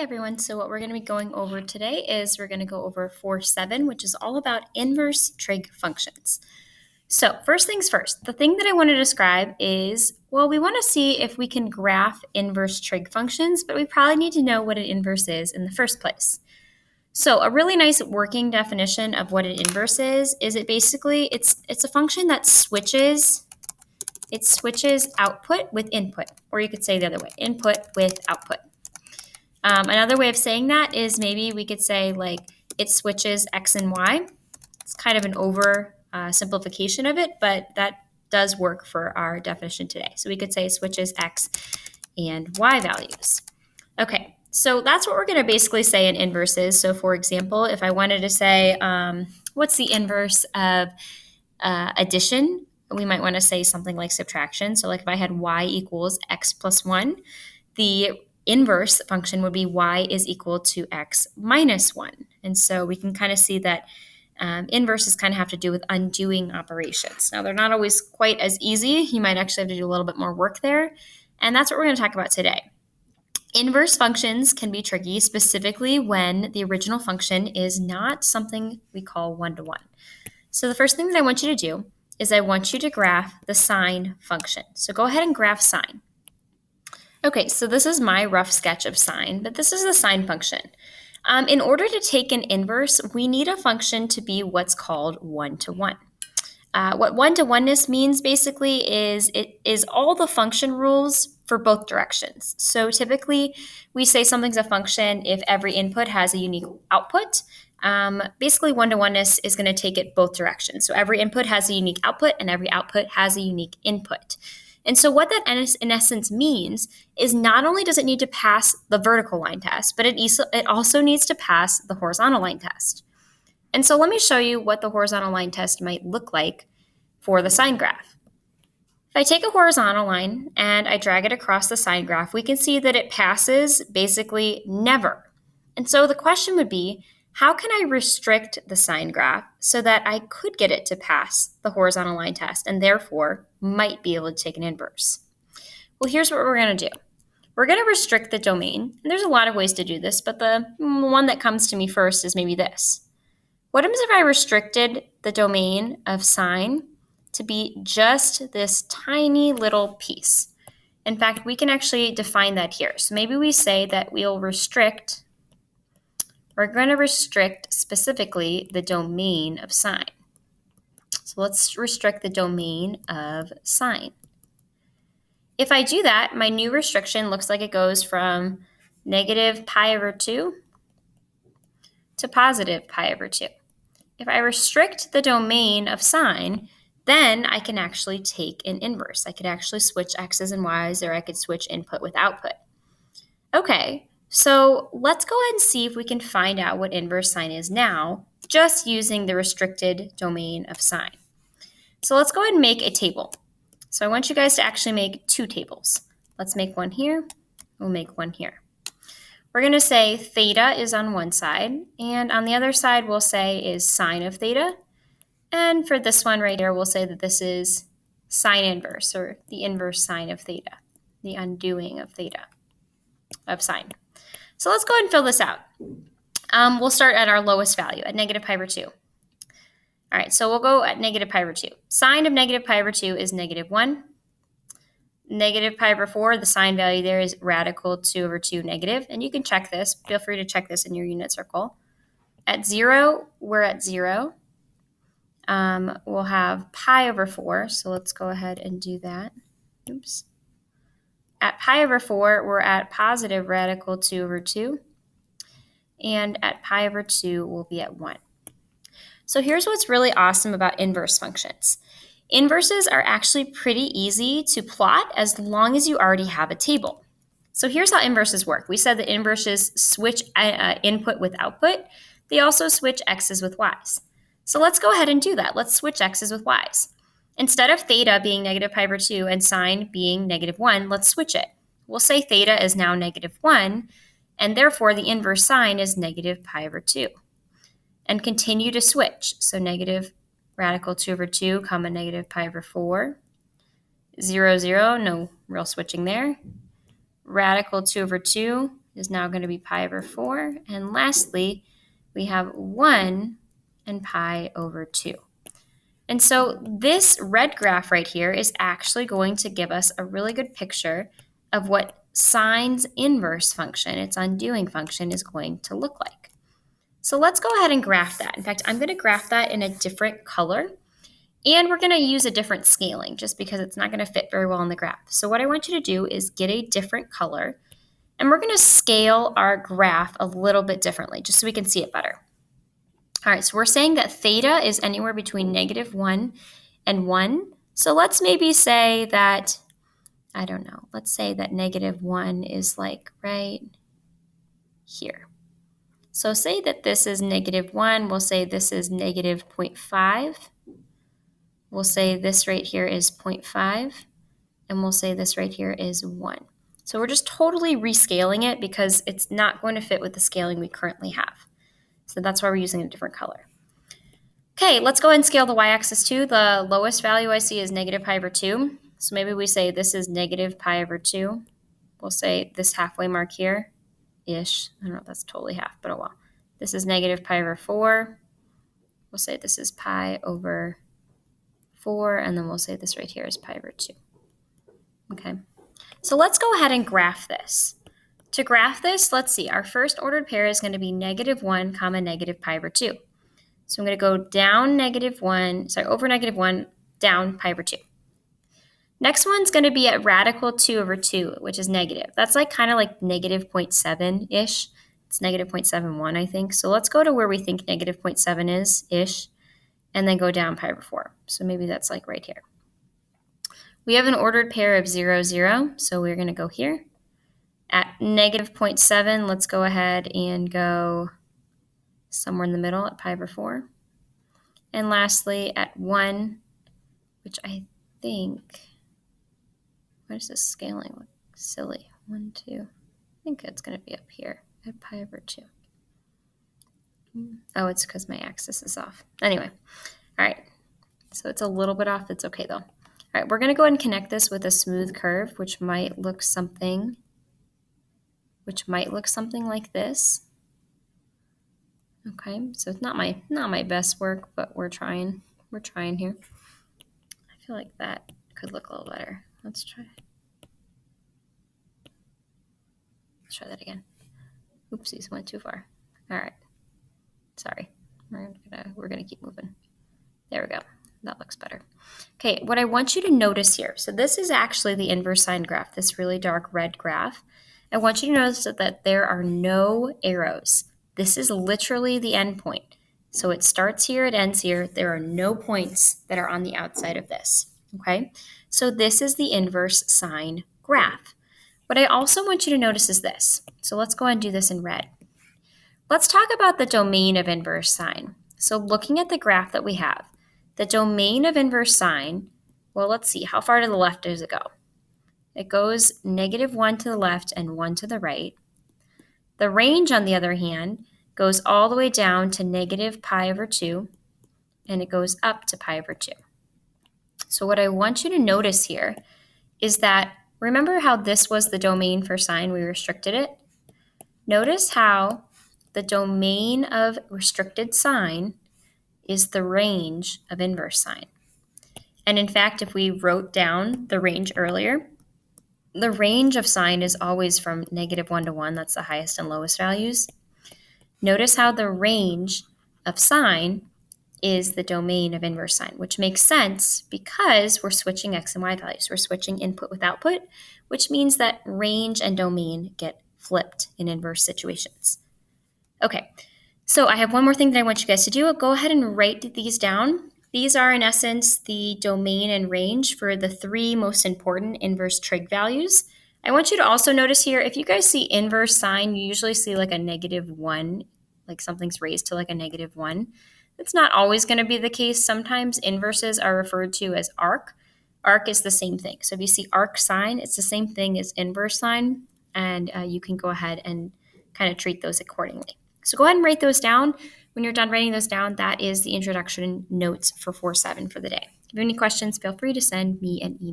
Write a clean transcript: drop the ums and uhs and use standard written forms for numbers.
Everyone, so what we're going to be going over today is we're going to go over 4.7, which is all about inverse trig functions. So first things first, the thing that I want to describe is, well, we want to see if we can graph inverse trig functions, but we probably need to know what an inverse is in the first place. So a really nice working definition of what an inverse is it basically, it's a function that switches output with input, or you could say the other way, input with output. Another way of saying that is maybe we could say like it switches x and y. It's kind of an over simplification of it, but that does work for our definition today. So we could say it switches x and y values. Okay, so that's what we're going to basically say in inverses. So for example, if I wanted to say what's the inverse of addition, we might want to say something like subtraction. So like if I had y equals x plus 1, the inverse function would be y is equal to x minus 1. And so we can kind of see that inverses kind of have to do with undoing operations. Now, they're not always quite as easy. You might actually have to do a little bit more work there. And that's what we're going to talk about today. Inverse functions can be tricky, specifically when the original function is not something we call one-to-one. So the first thing that I want you to do is I want you to graph the sine function. So go ahead and graph sine. Okay, so this is my rough sketch of sine, but this is the sine function. In order to take an inverse, we need a function to be what's called one-to-one. What one-to-oneness means basically is it is all the function rules for both directions. So typically, we say something's a function if every input has a unique output. Basically, one-to-oneness is going to take it both directions. So every input has a unique output, and every output has a unique input. And so what that in essence means is not only does it need to pass the vertical line test, but it also needs to pass the horizontal line test. And so let me show you what the horizontal line test might look like for the sine graph. If I take a horizontal line and I drag it across the sine graph, we can see that it passes basically never. And so the question would be, how can I restrict the sine graph so that I could get it to pass the horizontal line test and therefore might be able to take an inverse? Well, here's what we're going to do. We're going to restrict the domain. And there's a lot of ways to do this, but the one that comes to me first is maybe this. What happens if I restricted the domain of sine to be just this tiny little piece? In fact, we can actually define that here. So maybe we say that we're going to restrict specifically the domain of sine. So let's restrict the domain of sine. If I do that, my new restriction looks like it goes from negative pi over 2 to positive pi over 2. If I restrict the domain of sine, then I can actually take an inverse. I could actually switch x's and y's, or I could switch input with output. Okay, so let's go ahead and see if we can find out what inverse sine is now, just using the restricted domain of sine. So let's go ahead and make a table. So I want you guys to actually make two tables. Let's make one here. We'll make one here. We're going to say theta is on one side, and on the other side we'll say is sine of theta. And for this one right here, we'll say that this is sine inverse, or the inverse sine of theta, the undoing of theta, of sine. So let's go ahead and fill this out. We'll start at our lowest value, at negative pi over 2. All right, so we'll go at negative pi over 2. Sine of negative pi over 2 is negative 1. Negative pi over 4, the sine value there is radical 2 over 2 negative. And you can check this. Feel free to check this in your unit circle. At 0, we're at 0. We'll have pi over 4. So let's go ahead and do that. Oops. At pi over 4, we're at positive radical 2 over 2. And at pi over 2, we'll be at 1. So here's what's really awesome about inverse functions. Inverses are actually pretty easy to plot as long as you already have a table. So here's how inverses work. We said that inverses switch input with output. They also switch x's with y's. So let's go ahead and do that. Let's switch x's with y's. Instead of theta being negative pi over 2 and sine being negative 1, let's switch it. We'll say theta is now negative 1, and therefore the inverse sine is negative pi over 2. And continue to switch. So negative radical 2 over 2, comma negative pi over 4. 0, 0, no real switching there. Radical 2 over 2, is now going to be pi over 4. And lastly, we have 1 and pi over 2. And so this red graph right here is actually going to give us a really good picture of what sine's inverse function, its undoing function, is going to look like. So let's go ahead and graph that. In fact, I'm going to graph that in a different color. And we're going to use a different scaling just because it's not going to fit very well in the graph. So what I want you to do is get a different color. And we're going to scale our graph a little bit differently just so we can see it better. All right, so we're saying that theta is anywhere between -1 and 1. So let's maybe say that, I don't know, let's say that -1 is like right here. So say that this is -1, we'll say this is -0.5. We'll say this right here is 0.5, and we'll say this right here is 1. So we're just totally rescaling it because it's not going to fit with the scaling we currently have. So that's why we're using a different color. Okay, let's go ahead and scale the y-axis too. The lowest value I see is -pi/2. So maybe we say this is -pi/2. We'll say this halfway mark here, ish. I don't know if that's totally half, but oh well. This is -pi/4. We'll say this is pi/4, and then we'll say this right here is pi/2. Okay, so let's go ahead and graph this. To graph this, let's see, our first ordered pair is going to be -1, -pi/2. So I'm going to go down over -1, down pi/2. Next one's going to be at radical 2/2, which is negative. That's like kind of like -0.7-ish. It's -0.71, I think. So let's go to where we think -0.7 is-ish, and then go down pi/4. So maybe that's like right here. We have an ordered pair of 0, 0, so we're going to go here. At -0.7, let's go ahead and go somewhere in the middle at pi/4. And lastly, at 1, which I think, why does this scaling look silly? 1, 2, I think it's going to be up here at pi/2. Oh, it's because my axis is off. Anyway, all right, so it's a little bit off. It's okay, though. All right, we're going to go ahead and connect this with a smooth curve, which might look something like this. Okay, so it's not my best work, but we're trying. We're trying here. I feel like that could look a little better. Let's try that again. Oopsies, went too far. All right, sorry. We're gonna keep moving. There we go. That looks better. Okay, what I want you to notice here, so this is actually the inverse sine graph, this really dark red graph. I want you to notice that there are no arrows. This is literally the end point. So it starts here, it ends here. There are no points that are on the outside of this, okay? So this is the inverse sine graph. What I also want you to notice is this. So let's go ahead and do this in red. Let's talk about the domain of inverse sine. So looking at the graph that we have, the domain of inverse sine, well, let's see, how far to the left does it go? It goes -1 to the left and 1 to the right. The range, on the other hand, goes all the way down to -pi/2, and it goes up to pi/2. So what I want you to notice here is that, remember how this was the domain for sine, we restricted it? Notice how the domain of restricted sine is the range of inverse sine. And in fact, if we wrote down the range earlier, the range of sine is always from -1 to 1. That's the highest and lowest values. Notice how the range of sine is the domain of inverse sine, which makes sense because we're switching x and y values. We're switching input with output, which means that range and domain get flipped in inverse situations. Okay, so I have one more thing that I want you guys to do. Go ahead and write these down. These are, in essence, the domain and range for the 3 most important inverse trig values. I want you to also notice here, if you guys see inverse sine, you usually see like a -1, like something's raised to like a -1. That's not always going to be the case. Sometimes inverses are referred to as arc. Arc is the same thing. So if you see arc sine, it's the same thing as inverse sine, and you can go ahead and kind of treat those accordingly. So go ahead and write those down. When you're done writing those down, that is the introduction notes for 4-7 for the day. If you have any questions, feel free to send me an email.